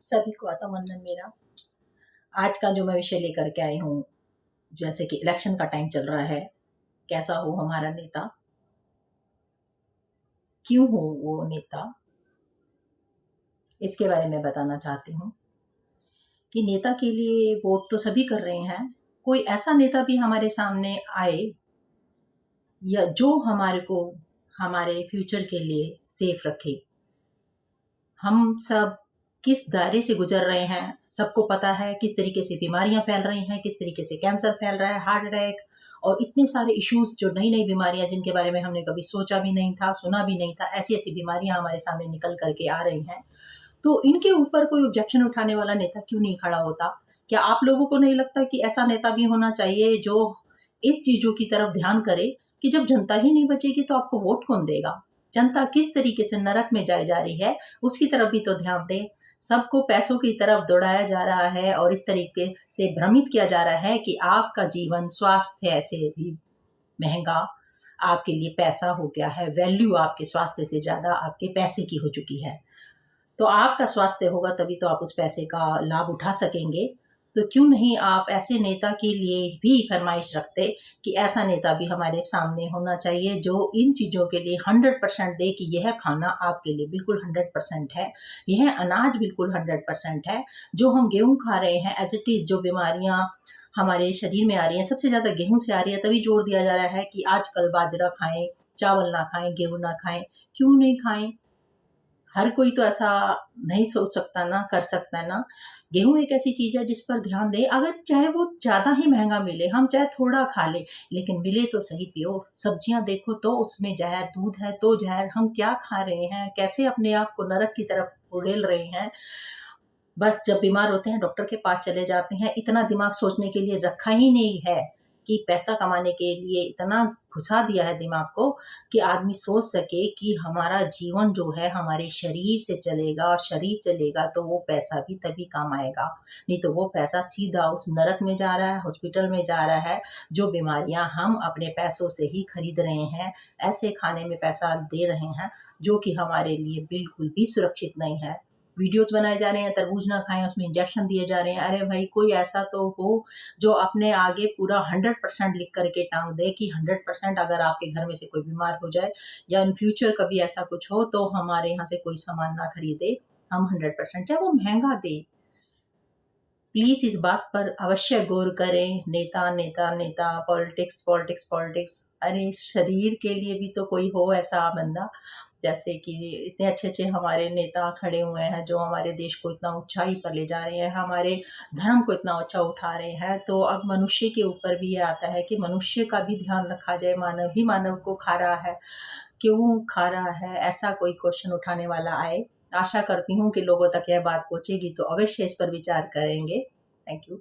सभी को आता वंदन मेरा। आज का जो मैं विषय लेकर के आई हूँ, जैसे कि इलेक्शन का टाइम चल रहा है, कैसा हो हमारा नेता, क्यों हो वो नेता, इसके बारे में बताना चाहती हूँ कि नेता के लिए वोट तो सभी कर रहे हैं। कोई ऐसा नेता भी हमारे सामने आए या जो हमारे को हमारे फ्यूचर के लिए सेफ रखे। हम सब किस दायरे से गुजर रहे हैं, सबको पता है। किस तरीके से बीमारियां फैल रही हैं, किस तरीके से कैंसर फैल रहा है, हार्ट अटैक और इतने सारे इश्यूज, जो नई नई बीमारियां जिनके बारे में हमने कभी सोचा भी नहीं था, सुना भी नहीं था, ऐसी ऐसी बीमारियां हमारे सामने निकल करके आ रही हैं। तो इनके ऊपर कोई ऑब्जेक्शन उठाने वाला नेता क्यों नहीं खड़ा होता? क्या आप लोगों को नहीं लगता कि ऐसा नेता भी होना चाहिए जो इस चीजों की तरफ ध्यान करे कि जब जनता ही नहीं बचेगी तो आपको वोट कौन देगा? जनता किस तरीके से नरक में जाए जा रही है, उसकी तरफ भी तो ध्यान दे। सबको पैसों की तरफ दौड़ाया जा रहा है और इस तरीके से भ्रमित किया जा रहा है कि आपका जीवन, स्वास्थ्य ऐसे भी महंगा, आपके लिए पैसा हो गया है, वैल्यू आपके स्वास्थ्य से ज्यादा आपके पैसे की हो चुकी है। तो आपका स्वास्थ्य होगा तभी तो आप उस पैसे का लाभ उठा सकेंगे। तो क्यों नहीं आप ऐसे नेता के लिए भी फरमाइश रखते कि ऐसा नेता भी हमारे सामने होना चाहिए जो इन चीज़ों के लिए 100% दे कि यह खाना आपके लिए बिल्कुल 100% है, यह अनाज बिल्कुल 100% है। जो हम गेहूं खा रहे हैं एज इट इज़, जो बीमारियां हमारे शरीर में आ रही हैं सबसे ज़्यादा गेहूं से आ रही है। तभी जोर दिया जा रहा है कि आजकल बाजरा खाएं, चावल ना खाएं, गेहूं ना खाएं। क्यों नहीं खाएं? हर कोई तो ऐसा नहीं सोच सकता ना, कर सकता है ना। गेहूं एक ऐसी चीज है जिस पर ध्यान दे, अगर चाहे वो ज्यादा ही महंगा मिले, हम चाहे थोड़ा खा ले, लेकिन मिले तो सही प्योर। सब्जियां देखो तो उसमें जहर, दूध है तो जहर। हम क्या खा रहे हैं, कैसे अपने आप को नरक की तरफ उड़ेल रहे हैं। बस जब बीमार होते हैं डॉक्टर के पास चले जाते हैं। इतना दिमाग सोचने के लिए रखा ही नहीं है कि पैसा कमाने के लिए इतना घुसा दिया है दिमाग को कि आदमी सोच सके कि हमारा जीवन जो है हमारे शरीर से चलेगा, और शरीर चलेगा तो वो पैसा भी तभी काम आएगा। नहीं तो वो पैसा सीधा उस नरक में जा रहा है, हॉस्पिटल में जा रहा है। जो बीमारियां हम अपने पैसों से ही खरीद रहे हैं, ऐसे खाने में पैसा दे रहे हैं जो कि हमारे लिए बिल्कुल भी सुरक्षित नहीं है। वीडियोस बनाए जा रहे हैं तरबूज ना खाएं, उसमें इंजेक्शन दिए जा रहे हैं। अरे भाई, कोई ऐसा तो हो जो अपने आगे पूरा 100% लिख करके टांग दे कि 100% अगर आपके घर में से कोई बीमार हो जाए या इन फ्यूचर कभी ऐसा कुछ हो तो हमारे यहाँ से कोई सामान ना खरीदे। हम 100%, चाहे वो महंगा दे। प्लीज इस बात पर अवश्य गौर करें। नेता नेता नेता, पॉलिटिक्स पॉलिटिक्स पॉलिटिक्स। अरे शरीर के लिए भी तो कोई हो ऐसा बंदा। जैसे कि इतने अच्छे अच्छे हमारे नेता खड़े हुए हैं जो हमारे देश को इतना ऊंचाई पर ले जा रहे हैं, हमारे धर्म को इतना ऊंचा उठा रहे हैं। तो अब मनुष्य के ऊपर भी ये आता है कि मनुष्य का भी ध्यान रखा जाए। मानव ही मानव को खा रहा है, क्यों खा रहा है, ऐसा कोई क्वेश्चन उठाने वाला आए। आशा करती हूँ कि लोगों तक यह बात पहुंचेगी तो अवश्य इस पर विचार करेंगे। Thank you.